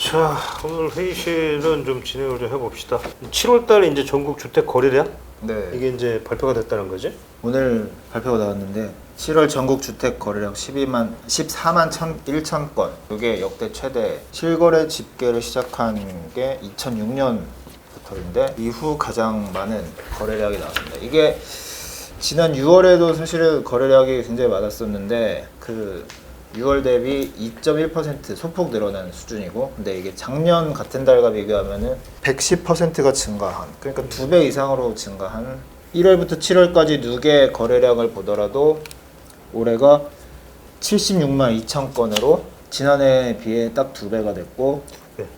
자, 오늘 회의실은 좀 진행을 좀 해봅시다. 7월달에 이제 전국 주택 거래량 네. 이게 이제 발표가 됐다는 거지? 오늘 발표가 나왔는데 7월 전국 주택 거래량 14만 1,000건. 이게 역대 최대 실거래 집계를 시작한 게 2006년부터인데 이후 가장 많은 거래량이 나왔습니다. 이게 지난 6월에도 사실은 거래량이 굉장히 많았었는데 그 6월 대비 2.1% 소폭 늘어난 수준이고, 근데 이게 작년 같은 달과 비교하면은 110%가 증가한, 그러니까 2배 이상으로 증가한. 1월부터 7월까지 누계 거래량을 보더라도 올해가 76만 2천 건으로 지난해에 비해 딱 2배가 됐고,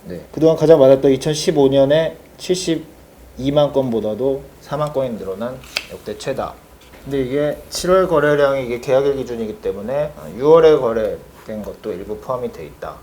네. 그동안 가장 많았던 2015년에 72만 건보다도 4만 건이 늘어난 역대 최다. 근데 이게 7월 거래량이 이게 계약일 기준이기 때문에 6월에 거래된 것도 일부 포함이 돼 있다.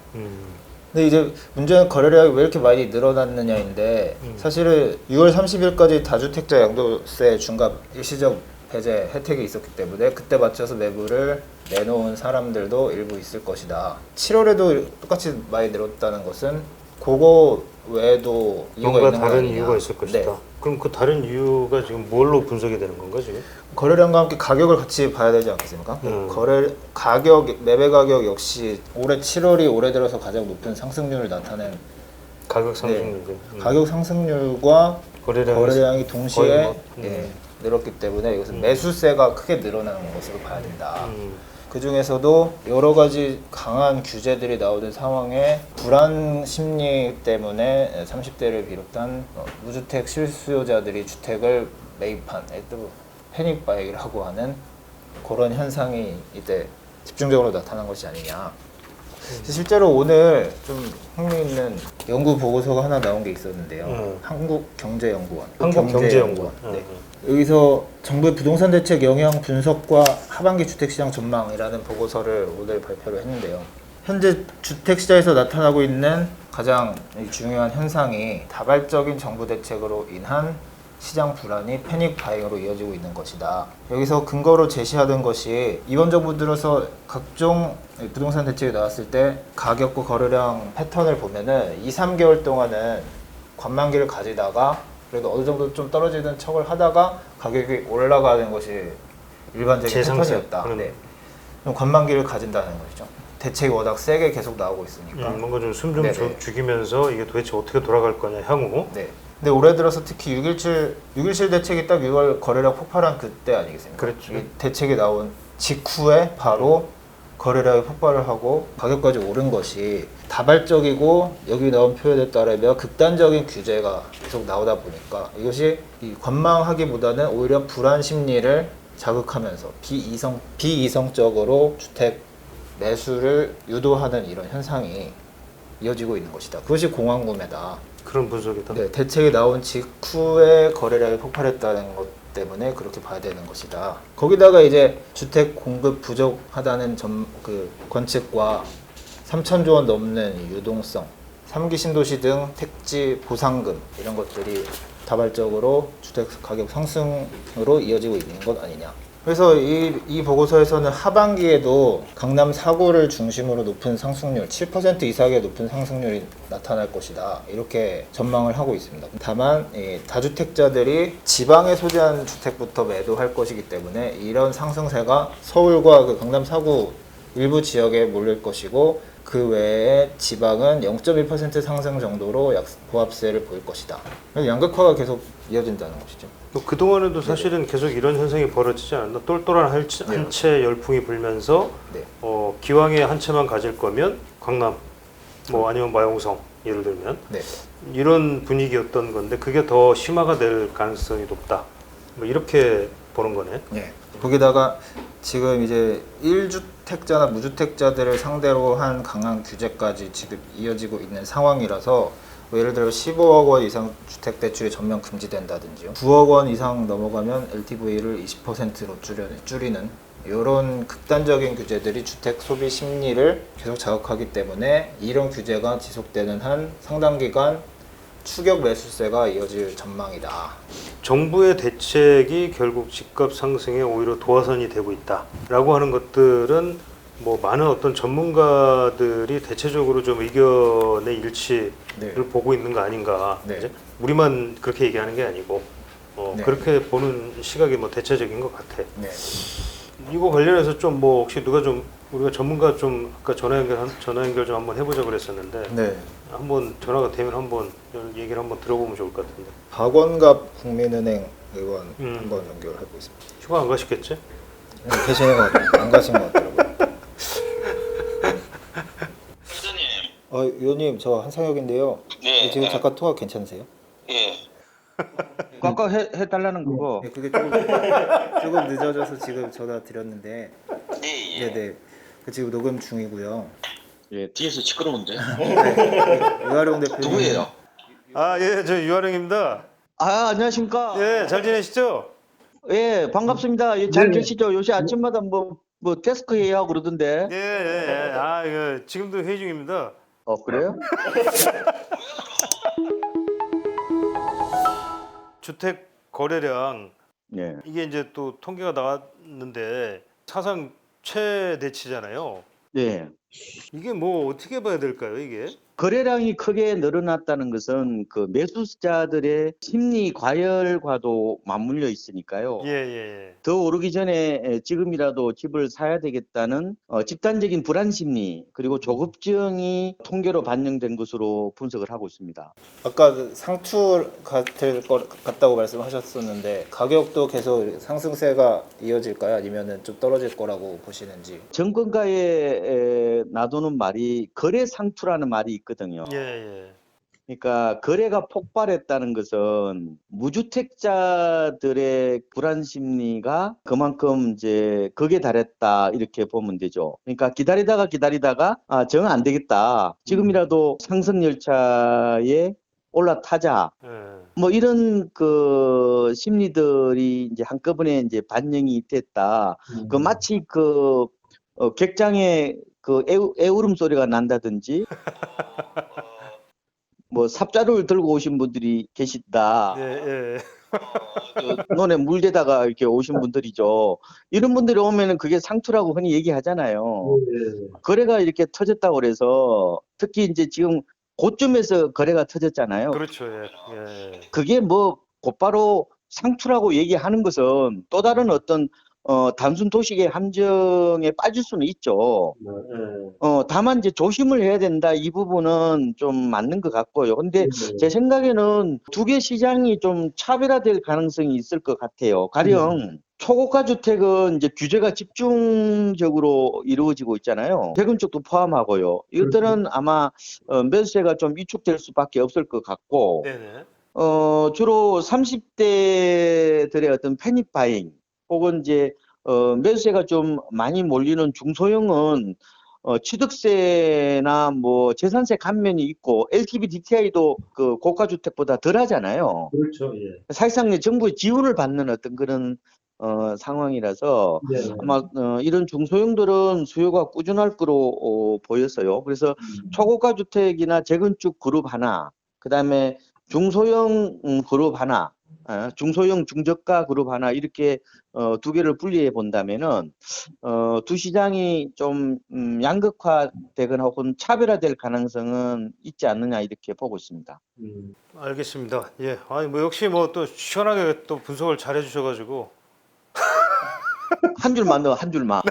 근데 이제 문제는 거래량이 왜 이렇게 많이 늘어났느냐인데, 사실은 6월 30일까지 다주택자 양도세 중과 일시적 배제 혜택이 있었기 때문에 그때 맞춰서 매물을 내놓은 사람들도 일부 있을 것이다. 7월에도 똑같이 많이 늘었다는 것은 그거 외에도 이유가 뭔가 있는 거 다른 아니냐. 이유가 있을 것이다. 네. 그럼 그 다른 이유가 지금 뭘로 분석이 되는 건가 지금? 거래량과 함께 가격을 같이 봐야 되지 않겠습니까? 매매 가격 역시 올해 7월이 올해 들어서 가장 높은 상승률을 나타낸, 가격 상승률. 가격 상승률과 거래량이 동시에 뭐, 늘었기 때문에 이것은 매수세가 크게 늘어나는 것으로 봐야 된다. 그 중에서도 여러 가지 강한 규제들이 나오는 상황에 불안 심리 때문에 30대를 비롯한 무주택 실수요자들이 주택을 매입한 패닉 바이라고 하는 그런 현상이 이때 집중적으로 나타난 것이 아니냐. 실제로 오늘 좀 흥미있는 연구 보고서가 하나 나온 게 있었는데요. 한국경제연구원. 한국경제연구원. 네. 여기서 정부의 부동산 대책 영향 분석과 하반기 주택시장 전망이라는 보고서를 오늘 발표를 했는데요. 현재 주택시장에서 나타나고 있는 가장 중요한 현상이 다발적인 정부 대책으로 인한 시장 불안이 패닉 바이어로 이어지고 있는 것이다. 여기서 근거로 제시하던 것이 이번 정부 들어서 각종 부동산 대책이 나왔을 때 가격과 거래량 패턴을 보면은 2-3개월 동안은 관망기를 가지다가 그래도 어느 정도 좀 떨어지는 척을 하다가 가격이 올라가는 것이 일반적인 패턴이었다. 네. 그럼 관망기를 가진다는 것이죠. 대책이 워낙 세게 계속 나오고 있으니까. 뭔가 좀 숨 좀 죽이면서 이게 도대체 어떻게 돌아갈 거냐 향후. 네. 근데 올해 들어서 특히 6.17 대책이 딱 6월 거래량 폭발한 그때 아니겠습니까? 그렇죠. 이 대책이 나온 직후에 바로 거래량이 폭발을 하고 가격까지 오른 것이 다발적이고 여기 나온 표현에 따르면 극단적인 규제가 계속 나오다 보니까 이것이 이 관망하기보다는 오히려 불안 심리를 자극하면서 비이성적으로 주택 매수를 유도하는 이런 현상이 이어지고 있는 것이다. 그것이 공황구매다. 그런 분석이다. 네, 대책이 나온 직후에 거래량이 폭발했다는 것 때문에 그렇게 봐야 되는 것이다. 거기다가 이제 주택 공급 부족하다는 그 관측과 3천조 원 넘는 유동성, 3기 신도시 등 택지 보상금 이런 것들이 다발적으로 주택 가격 상승으로 이어지고 있는 것 아니냐. 그래서 이 보고서에서는 하반기에도 강남 4구를 중심으로 높은 상승률, 7% 이상의 높은 상승률이 나타날 것이다. 이렇게 전망을 하고 있습니다. 다만 다주택자들이 지방에 소재한 주택부터 매도할 것이기 때문에 이런 상승세가 서울과 그 강남 4구 일부 지역에 몰릴 것이고, 그 외에 지방은 0.1% 상승 정도로 보합세를 보일 것이다. 그래서 양극화가 계속 이어진다는 것이죠. 그동안에도 사실은 계속 이런 현상이 벌어지지 않았나? 똘똘한 한 채 열풍이 불면서 기왕에 한 채만 가질 거면 강남, 뭐 아니면 마용성 예를 들면 이런 분위기였던 건데 그게 더 심화가 될 가능성이 높다. 뭐 이렇게 보는 거네. 네. 거기다가 지금 이제 1주택자나 무주택자들을 상대로 한 강한 규제까지 지금 이어지고 있는 상황이라서 예를 들어 15억 원 이상 주택 대출이 전면 금지된다든지요. 9억 원 이상 넘어가면 LTV를 20%로 줄이는 이런 극단적인 규제들이 주택 소비 심리를 계속 자극하기 때문에 이런 규제가 지속되는 한 상당 기간 추격 매수세가 이어질 전망이다. 정부의 대책이 결국 집값 상승에 오히려 도화선이 되고 있다라고 하는 것들은 뭐 많은 어떤 전문가들이 대체적으로 좀 의견의 일치를 네. 보고 있는 거 아닌가. 네. 이제 우리만 그렇게 얘기하는 게 아니고 네. 그렇게 보는 시각이 뭐 대체적인 것 같아. 네. 이거 관련해서 좀 뭐 혹시 누가 좀 우리가 전문가 좀 아까 전화 연결 좀 한번 해보자 그랬었는데 네. 한번 전화가 되면 한번 얘기를 한번 들어보면 좋을 것 같은데. 박원갑 국민은행 의원 한번 연결해 보겠습니다. 휴가 안 가시겠지? 계시는 것 같아요. 안 가신 것 같더라고요. 회장님. 의원님 저 한상혁인데요. 네. 지금 잠깐 통화 괜찮으세요? 예. 아까 해달라는 그거. 네, 그게 조금 늦어져서 지금 전화 드렸는데, 네, 예. 네네. 지금 녹음 중이고요. 예, 뒤에서 시끄러운데. 유아룡 대표님. 누구예요? 아, 예, 저 유아령입니다. 아, 안녕하십니까. 예, 잘 지내시죠? 예, 반갑습니다. 예, 잘 계시죠? 요새 아침마다 뭐 데스크 회의하고 그러던데. 예, 예, 예. 아, 이거 지금도 회의 중입니다. 그래요? 주택 거래량 예. 이게 이제 또 통계가 나왔는데 사상 최대치잖아요. 예. 이게 뭐 어떻게 봐야 될까요, 이게? 거래량이 크게 늘어났다는 것은 그 매수자들의 심리 과열과도 맞물려 있으니까요. 예, 예, 더 오르기 전에 지금이라도 집을 사야 되겠다는 집단적인 불안 심리 그리고 조급증이 통계로 반영된 것으로 분석을 하고 있습니다. 아까 그 상투 같을 것 같다고 말씀하셨었는데 가격도 계속 상승세가 이어질까요? 아니면은 좀 떨어질 거라고 보시는지? 정권가에 놔두는 말이 거래 상투라는 말이 있거든요. 예, 예. 그러니까 거래가 폭발했다는 것은 무주택자들의 불안 심리가 그만큼 이제 극에 달했다 이렇게 보면 되죠. 그러니까 기다리다가 정 안 되겠다. 지금이라도 상승 열차에 올라타자. 예. 뭐 이런 그 심리들이 이제 한꺼번에 이제 반영이 됐다. 그 마치 객장에 그 애울음 소리가 난다든지 뭐 삽자루를 들고 오신 분들이 계시다. 예, 예. 눈에 물대다가 이렇게 오신 분들이죠. 이런 분들이 오면은 그게 상투라고 흔히 얘기하잖아요. 거래가 이렇게 터졌다고 그래서 특히 이제 지금 고점에서 거래가 터졌잖아요. 그렇죠. 예. 예. 그게 뭐 곧바로 상투라고 얘기하는 것은 또 다른 어떤 단순 도식의 함정에 빠질 수는 있죠. 다만 이제 조심을 해야 된다. 이 부분은 좀 맞는 것 같고요. 근데 제 생각에는 두 개 시장이 좀 차별화될 가능성이 있을 것 같아요. 가령 초고가 주택은 이제 규제가 집중적으로 이루어지고 있잖아요. 재건축도 포함하고요. 이것들은 아마 매수세가 좀 위축될 수밖에 없을 것 같고, 네네. 주로 30대들의 어떤 패닉 바잉 혹은 이제 매수세가 좀 많이 몰리는 중소형은 취득세나 뭐 재산세 감면이 있고 LTV DTI도 그 고가 주택보다 덜 하잖아요. 그렇죠. 예. 사실상 이제 정부의 지원을 받는 어떤 그런 상황이라서 네. 아마 이런 중소형들은 수요가 꾸준할 거로 보였어요. 그래서 초고가 주택이나 재건축 그룹 하나, 그다음에 중소형 그룹 하나, 중소형 중저가 그룹 하나 이렇게 두 개를 분리해 본다면은 두 시장이 좀 양극화되거나 혹은 차별화될 가능성은 있지 않느냐 이렇게 보고 있습니다. 알겠습니다. 예. 아니 뭐 역시 뭐 또 시원하게 또 분석을 잘 해주셔가지고. 한 줄만 넣어, 한 줄만.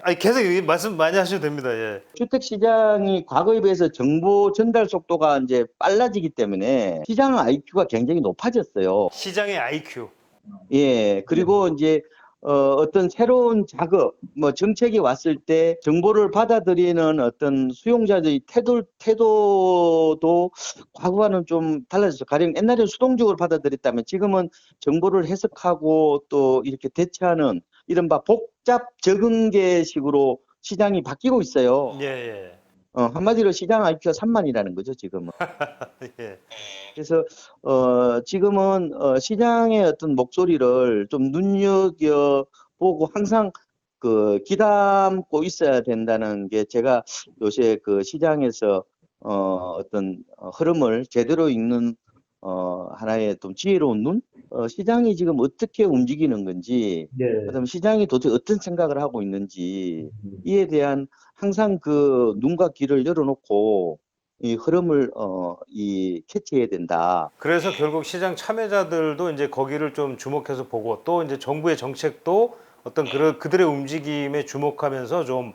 아니 계속 이 말씀 많이 하셔도 됩니다. 예. 주택 시장이 과거에 비해서 정보 전달 속도가 이제 빨라지기 때문에 시장 IQ가 굉장히 높아졌어요. 시장의 IQ. 예, 그리고 이제 어떤 새로운 작업, 뭐 정책이 왔을 때 정보를 받아들이는 어떤 수용자들의 태도도 과거와는 좀 달라졌어요. 가령 옛날에는 수동적으로 받아들였다면 지금은 정보를 해석하고 또 이렇게 대처하는 이른바 복잡 적응계식으로 시장이 바뀌고 있어요. 예, 예. 한마디로 시장 IQ가 3만이라는 거죠, 지금은. 예. 그래서 지금은 시장의 어떤 목소리를 좀 눈여겨보고 항상 그 귀담고 있어야 된다는 게 제가 요새 그 시장에서 어떤 흐름을 제대로 읽는 하나의 좀 지혜로운 눈, 시장이 지금 어떻게 움직이는 건지, 그다음에 시장이 도대체 어떤 생각을 하고 있는지 이에 대한 항상 그 눈과 귀를 열어놓고 이 흐름을 이 캐치해야 된다. 그래서 결국 시장 참여자들도 이제 거기를 좀 주목해서 보고 또 이제 정부의 정책도 어떤 그들의 움직임에 주목하면서 좀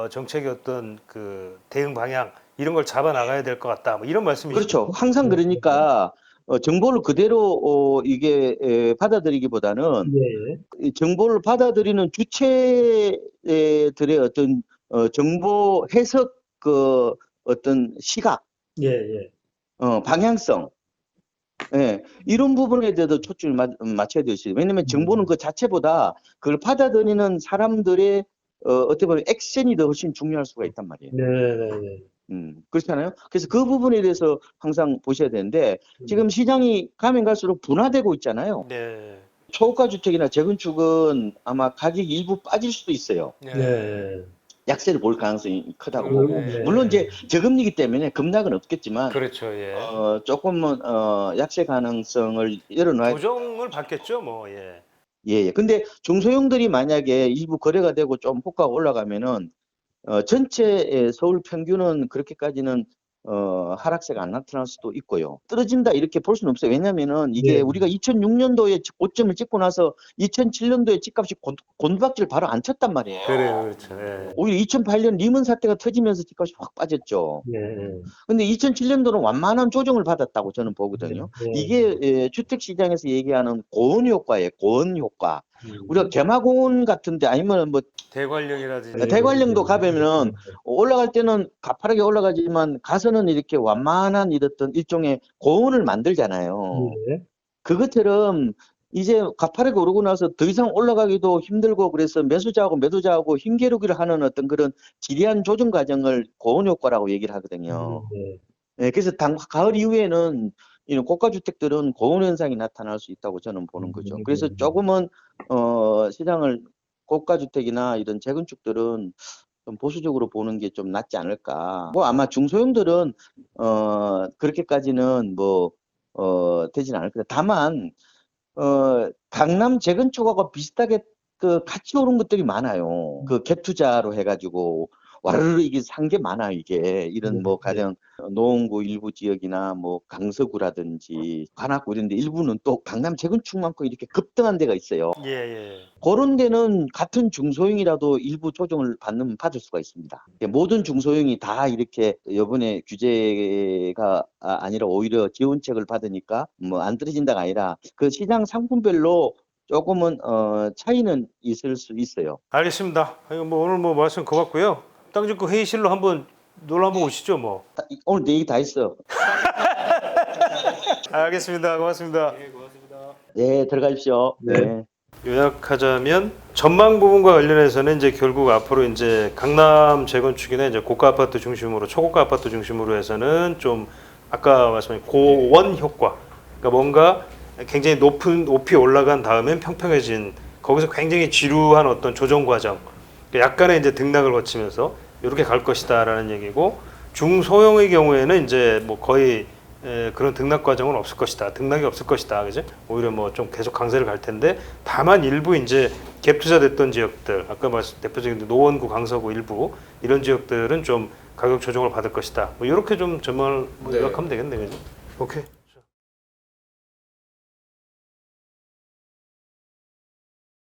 정책의 어떤 그 대응 방향 이런 걸 잡아 나가야 될 것 같다. 뭐 이런 말씀이시죠? 그렇죠. 항상 그러니까 정보를 그대로 이게 받아들이기보다는 이 정보를 받아들이는 주체들의 어떤 정보 해석 그 어떤 시각, 방향성, 이런 부분에 대해서 초점을 맞춰야 될 수 있어요. 왜냐하면 정보는 그 자체보다 그걸 받아들이는 사람들의 어떻게 보면 액션이 더 훨씬 중요할 수가 있단 말이에요. 그렇잖아요. 그래서 그 부분에 대해서 항상 보셔야 되는데 지금 시장이 가면 갈수록 분화되고 있잖아요. 네. 초고가 주택이나 재건축은 아마 가격이 일부 빠질 수도 있어요. 약세를 볼 가능성이 크다고 보고 물론 이제 저금리이기 때문에 급락은 없겠지만 그렇죠. 예. 조금은 약세 가능성을 열어놔야 조정을 받겠죠, 뭐. 예. 예. 근데 중소형들이 만약에 일부 거래가 되고 좀 호가가 올라가면은 전체 서울 평균은 그렇게까지는 하락세가 안 나타날 수도 있고요. 떨어진다 이렇게 볼 수는 없어요. 왜냐면은 이게 우리가 2006년도에 고점을 찍고 나서 2007년도에 집값이 곤두박질 바로 안 쳤단 말이에요. 그래요, 그렇죠. 예. 오히려 2008년 리먼 사태가 터지면서 집값이 확 빠졌죠. 근데 2007년도는 완만한 조정을 받았다고 저는 보거든요. 이게 주택 시장에서 얘기하는 고온 효과예요. 고온 효과. 우리가 개마고온 같은데 아니면 뭐 대관령이라든지 대관령도 가보면은 올라갈 때는 가파르게 올라가지만 가서는 이렇게 완만한 이랬던 일종의 고온을 만들잖아요. 그것처럼 이제 가파르게 오르고 나서 더 이상 올라가기도 힘들고 그래서 매수자하고 힘겨루기를 하는 어떤 그런 지리한 조정 과정을 고온 효과라고 얘기를 하거든요. 그래서 가을 이후에는 이런 고가 주택들은 고온 현상이 나타날 수 있다고 저는 보는 거죠. 그래서 조금은 시장을 고가 주택이나 이런 재건축들은 좀 보수적으로 보는 게 좀 낫지 않을까. 뭐 아마 중소형들은 그렇게까지는 뭐 되지는 않을 거다. 다만 강남 재건축하고 비슷하게 그 같이 오른 것들이 많아요. 그 갭 투자로 해가지고 와르르 이게 산 게 많아요. 이게 이런 뭐 가령 노원구 일부 지역이나 뭐 강서구라든지 관악구 이런 데 일부는 또 강남 재건축만큼 이렇게 급등한 데가 있어요. 그런 데는 같은 중소형이라도 일부 조정을 받을 수가 있습니다. 모든 중소형이 다 이렇게 이번에 규제가 아니라 오히려 지원책을 받으니까 뭐 안 떨어진다가 아니라 그 시장 상품별로 조금은 차이는 있을 수 있어요. 알겠습니다. 뭐 오늘 뭐 말씀 고맙고요. 땅짓고 회의실로 한번 놀러 한번 오시죠, 뭐. 오늘 내 얘기 다 했어. 알겠습니다. 고맙습니다. 네, 들어가십시오. 네. 요약하자면 전망 부분과 관련해서는 이제 결국 앞으로 이제 강남 재건축이나 이제 고가 아파트 중심으로 초고가 아파트 중심으로 해서는 좀 아까 말씀하신 고원 효과, 그러니까 뭔가 굉장히 높이 올라간 다음엔 평평해진 거기서 굉장히 지루한 어떤 조정 과정, 약간의 이제 등락을 거치면서 이렇게 갈 것이다라는 얘기고 중소형의 경우에는 이제 뭐 거의 그런 등락 과정은 없을 것이다. 등락이 없을 것이다. 그죠? 오히려 뭐 좀 계속 강세를 갈 텐데 다만 일부 이제 갭 투자됐던 지역들, 아까 말씀 대표적인 노원구, 강서구 일부 이런 지역들은 좀 가격 조정을 받을 것이다. 뭐 이렇게 좀 전망을 요약하면 되겠네요. 그죠? 오케이.